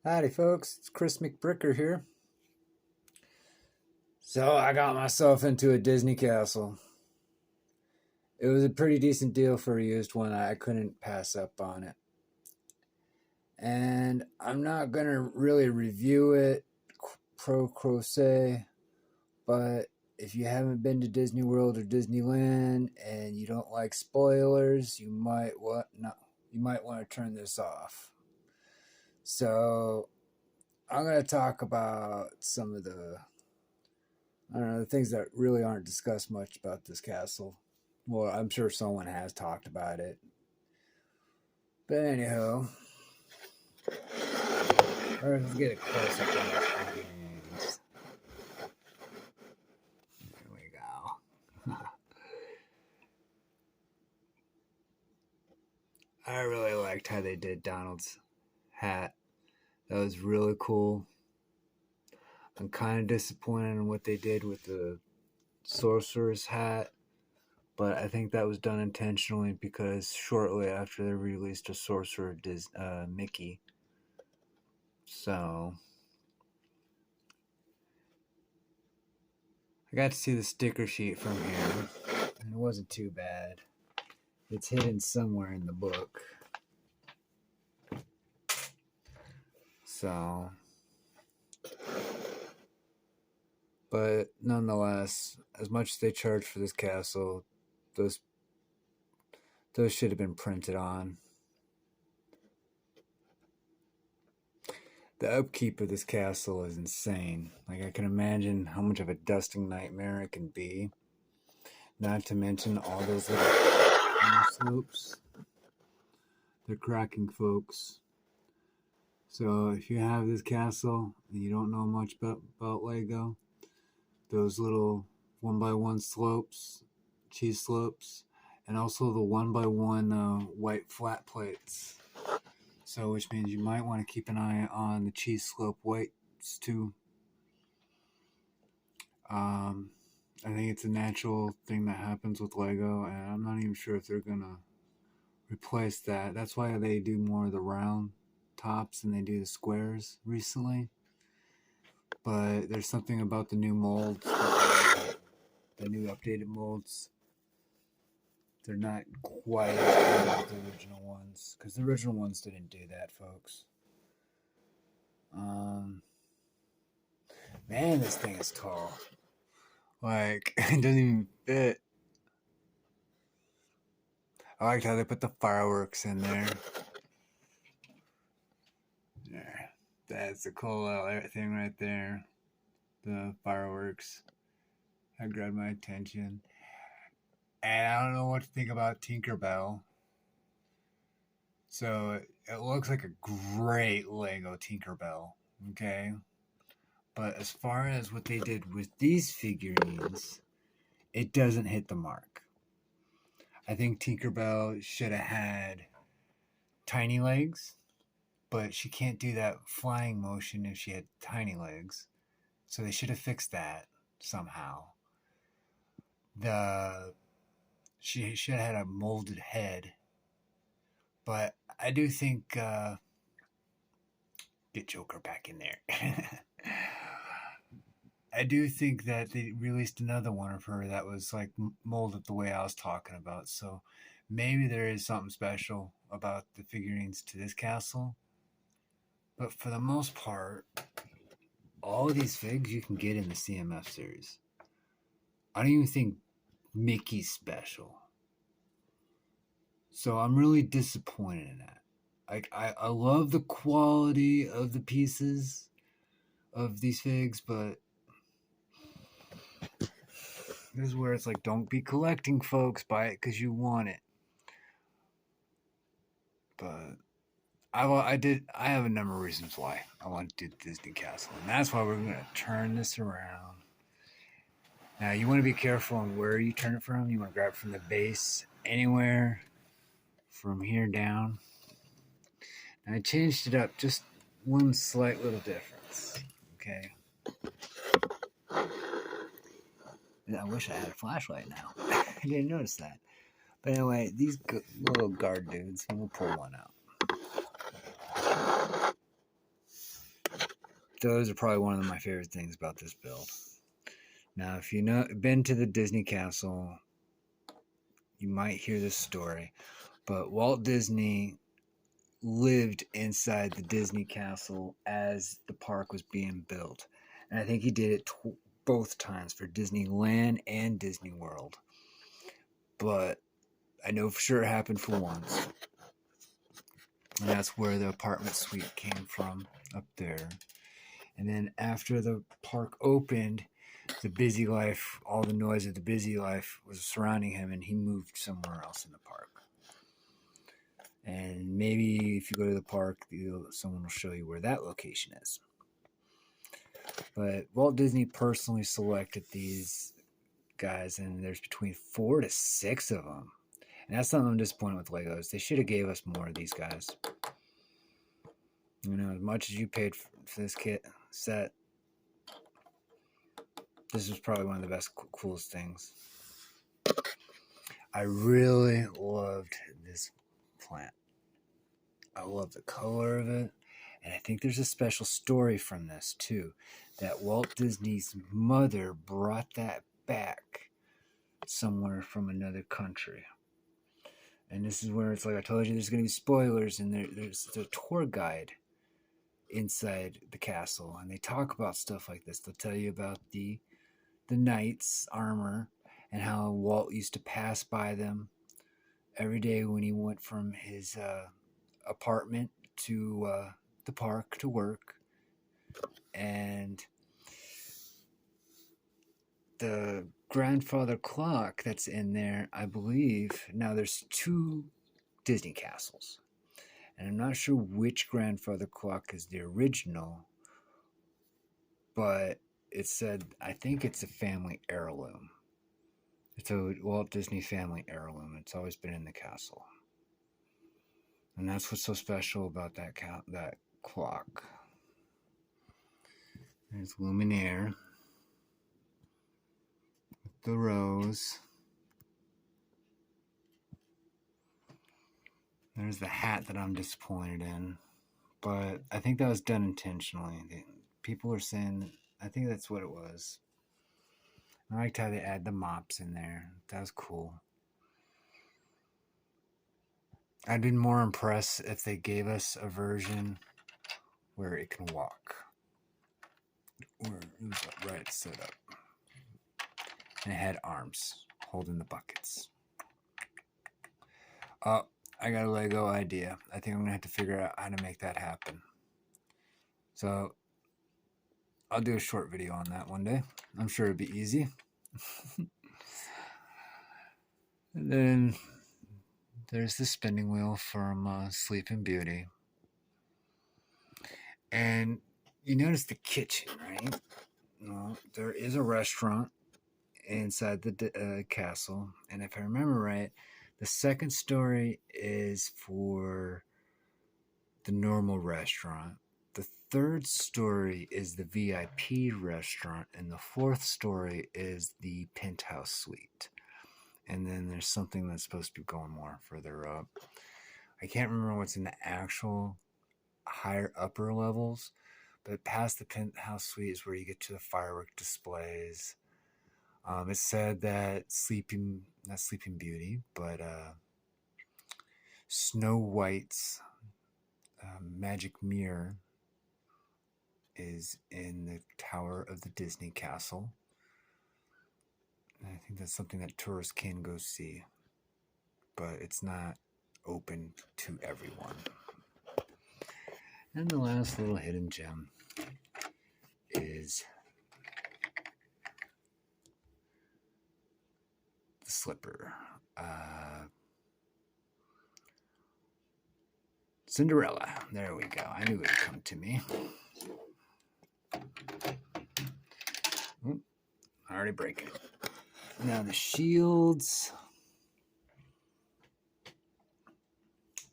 Howdy, folks. It's Chris McBricker here. So, I got myself into a Disney castle. It was a pretty decent deal for a used one. I couldn't pass up on it. And I'm not going to really review it pro se, but if you haven't been to Disney World or Disneyland and you don't like spoilers, you might want to turn this off. So, I'm going to talk about some of the things that really aren't discussed much about this castle. Well, I'm sure someone has talked about it. But anyhow, let's get a close up on the figurines. There we go. I really liked how they did Donald's hat. That was really cool. I'm kind of disappointed in what they did with the sorcerer's hat, but I think that was done intentionally because shortly after they released a sorcerer Mickey. So I got to see the sticker sheet from here, and it wasn't too bad. It's hidden somewhere in the book. So, but nonetheless, as much as they charge for this castle, those should have been printed on. The upkeep of this castle is insane. Like, I can imagine how much of a dusting nightmare it can be. Not to mention all those little slopes. They're cracking, folks. So if you have this castle and you don't know much about Lego, those little 1x1 slopes, cheese slopes, and also the 1x1 white flat plates. So which means you might want to keep an eye on the cheese slope whites too. I think it's a natural thing that happens with Lego, and I'm not even sure if they're gonna replace that. That's why they do more of the round tops than they do the squares recently. But there's something about the new molds, the new updated molds. They're not quite as good as the original ones, because the original ones didn't do that, folks. Man, this thing is tall. Like, it doesn't even fit. I liked how they put the fireworks in there. There. That's a cool little thing right there. The fireworks. That grabbed my attention. And I don't know what to think about Tinkerbell. So it looks like a great Lego Tinkerbell. Okay? But as far as what they did with these figurines, it doesn't hit the mark. I think Tinkerbell should have had tiny legs, but she can't do that flying motion if she had tiny legs. So they should have fixed that somehow. She should have had a molded head. But I do think get Joker back in there. I do think that they released another one of her that was like molded the way I was talking about. So maybe there is something special about the figurines to this castle. But for the most part, all of these figs you can get in the CMF series. I don't even think Mickey's special. So I'm really disappointed in that. Like, I love the quality of the pieces of these figs, but this is where it's like, don't be collecting, folks. Buy it because you want it. But I have a number of reasons why I want to do the Disney Castle, and that's why we're going to turn this around. Now, you want to be careful on where you turn it from. You want to grab it from the base, anywhere from here down. Now, I changed it up, just one slight little difference. Okay. I wish I had a flashlight now. I didn't notice that. But anyway, these little guard dudes, we'll pull one out. those are probably one of my favorite things about this build. Now, if you know been to the Disney Castle, you might hear this story, but Walt Disney lived inside the Disney Castle as the park was being built. And I think he did it both times for Disneyland and Disney World. But I know for sure it happened for once. And that's where the apartment suite came from, up there. And then after the park opened, the busy life, all the noise of the busy life was surrounding him, and he moved somewhere else in the park. And maybe if you go to the park, someone will show you where that location is. But Walt Disney personally selected these guys, and there's between 4 to 6 of them. And that's something I'm disappointed with Legos. They should have gave us more of these guys. You know, as much as you paid for this kit set, this was probably one of the best, coolest things. I really loved this plant. I love the color of it. And I think there's a special story from this too, that Walt Disney's mother brought that back somewhere from another country. And this is where it's like I told you, there's going to be spoilers, and there's a tour guide inside the castle, and they talk about stuff like this. They'll tell you about the knights' armor and how Walt used to pass by them every day when he went from his apartment to the park to work. And the grandfather clock that's in there, I believe, now there's 2 Disney castles, and I'm not sure which grandfather clock is the original, but it said, I think it's a family heirloom. It's a Walt Disney family heirloom. It's always been in the castle. And that's what's so special about that clock. There's Luminaire. The rose. There's the hat that I'm disappointed in. But I think that was done intentionally. People are saying, I think that's what it was. I liked how they add the mops in there. That was cool. I'd been more impressed if they gave us a version where it can walk. Where it was right set up. And it had arms holding the buckets. Oh, I got a Lego idea. I think I'm going to have to figure out how to make that happen. So, I'll do a short video on that one day. I'm sure it'll be easy. And then there's the spinning wheel from Sleeping Beauty. And you notice the kitchen, right? Well, there is a restaurant inside the castle. And if I remember right, the second story is for the normal restaurant. The third story is the VIP restaurant, and the fourth story is the penthouse suite. And then there's something that's supposed to be going more further up. I can't remember what's in the actual higher upper levels, but past the penthouse suite is where you get to the firework displays. It said that not Sleeping Beauty, but Snow White's magic mirror is in the tower of the Disney Castle. And I think that's something that tourists can go see, but it's not open to everyone. And the last little hidden gem is the slipper. Cinderella. There we go. I knew it would come to me. Oop, I already break it. Now the shields.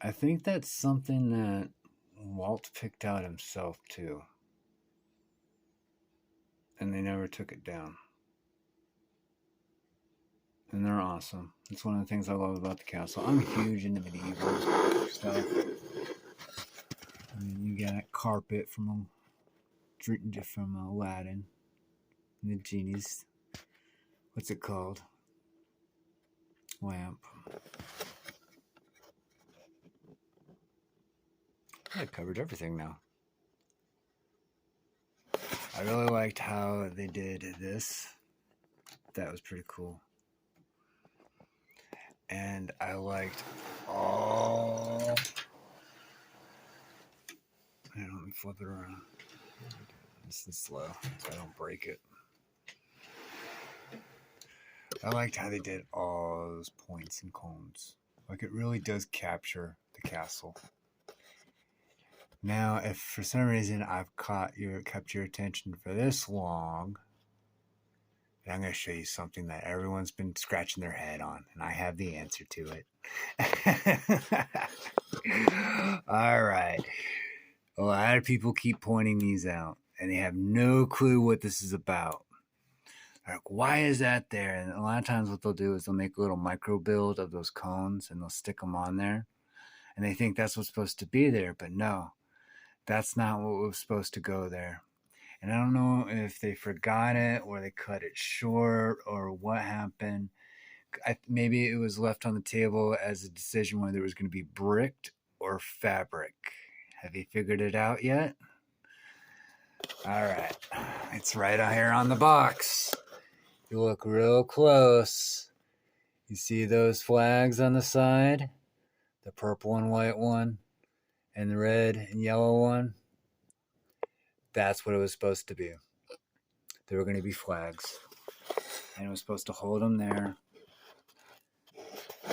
I think that's something that Walt picked out himself too. And they never took it down. And they're awesome. It's one of the things I love about the castle. I'm huge into medieval stuff. I mean, you got carpet from from Aladdin. And the genie's, what's it called? Lamp. I covered everything now. I really liked how they did this. That was pretty cool. And I liked all... Let me flip it around. This is slow, so I don't break it. I liked how they did all those points and cones. Like, it really does capture the castle. Now, if for some reason I've kept your attention for this long, I'm going to show you something that everyone's been scratching their head on, and I have the answer to it. All right. A lot of people keep pointing these out, and they have no clue what this is about. They're like, why is that there? And a lot of times what they'll do is they'll make a little micro build of those cones, and they'll stick them on there. And they think that's what's supposed to be there, but no. That's not what was supposed to go there. And I don't know if they forgot it or they cut it short or what happened. Maybe it was left on the table as a decision whether it was going to be bricked or fabric. Have you figured it out yet? All right. It's right out here on the box. You look real close. You see those flags on the side? The purple and white one and the red and yellow one? That's what it was supposed to be. They were going to be flags. And it was supposed to hold them there.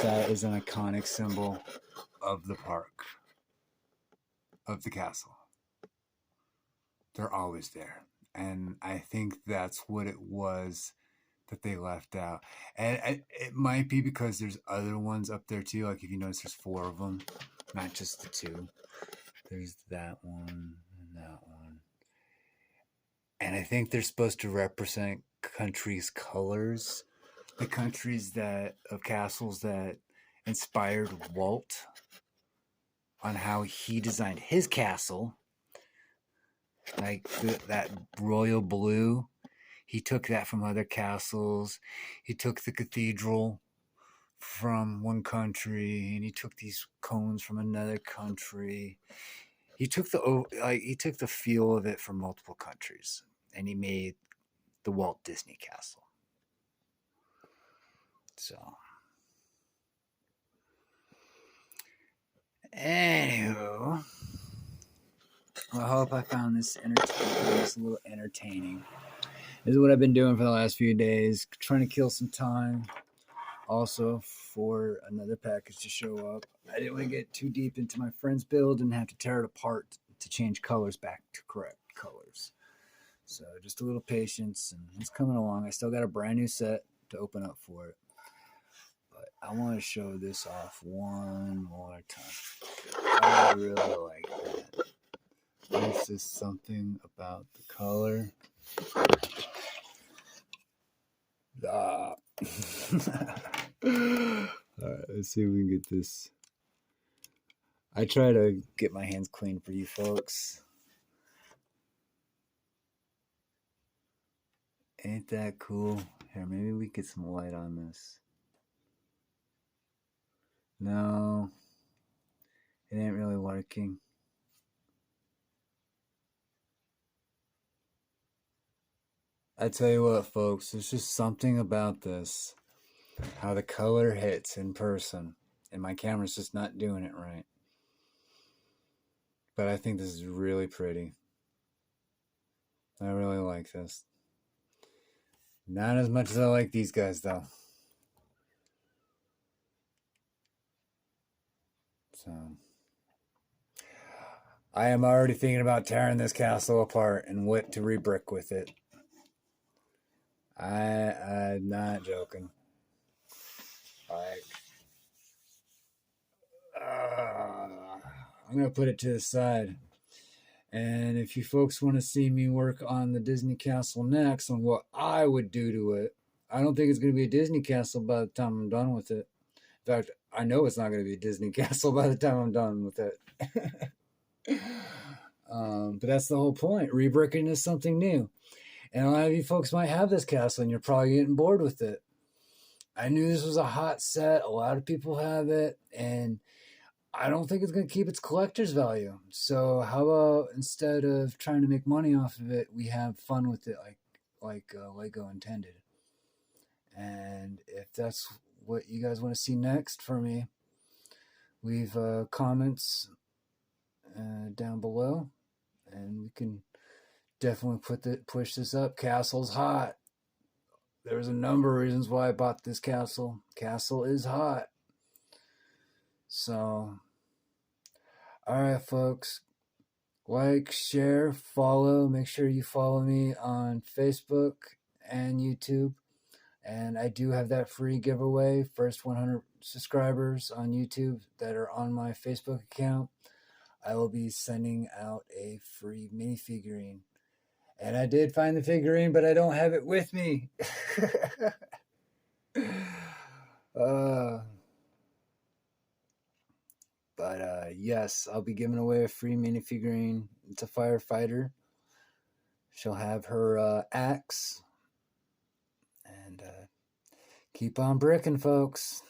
That is an iconic symbol of the park, of the castle. They're always there. And I think that's what it was that they left out. And it might be because there's other ones up there too. Like if you notice, there's 4 of them, not just the 2. There's that one and that one. And I think they're supposed to represent countries' colors. The countries of castles that inspired Walt on how he designed his castle. Like that royal blue. He took that from other castles. He took the cathedral from one country, and he took these cones from another country. He took the feel of it from multiple countries, and he made the Walt Disney Castle. So, anywho, I hope I found this a little entertaining. This is what I've been doing for the last few days, trying to kill some time. Also, for another package to show up. I didn't want to get too deep into my friend's build and have to tear it apart to change colors back to correct colors. So just a little patience, and it's coming along. I still got a brand new set to open up for it. But I want to show this off one more time. I really like that. There's just something about the color. Alright, let's see if we can get this. I try to get my hands clean for you folks. Ain't that cool? Here, maybe we get some light on this. No, it ain't really working. I tell you what, folks, there's just something about this. How the color hits in person. And my camera's just not doing it right. But I think this is really pretty. I really like this. Not as much as I like these guys, though. So, I am already thinking about tearing this castle apart and what to rebrick with it. I'm not joking. Like, I'm going to put it to the side. And if you folks want to see me work on the Disney Castle next, on what I would do to it, I don't think it's going to be a Disney Castle by the time I'm done with it. In fact, I know it's not going to be a Disney Castle by the time I'm done with it. But that's the whole point. Rebricking is something new. And a lot of you folks might have this castle and you're probably getting bored with it. I knew this was a hot set. A lot of people have it. And I don't think it's going to keep its collector's value. So how about instead of trying to make money off of it, we have fun with it like Lego intended. And if that's what you guys want to see next for me, leave comments down below, and we can definitely push this up. Castle's hot. There's a number of reasons why I bought this castle. Castle is hot. So, all right, folks. Like, share, follow. Make sure you follow me on Facebook and YouTube. And I do have that free giveaway. First 100 subscribers on YouTube that are on my Facebook account, I will be sending out a free minifigurine. And I did find the figurine, but I don't have it with me. Yes, I'll be giving away a free minifigurine. It's a firefighter. She'll have her axe. And keep on bricking, folks.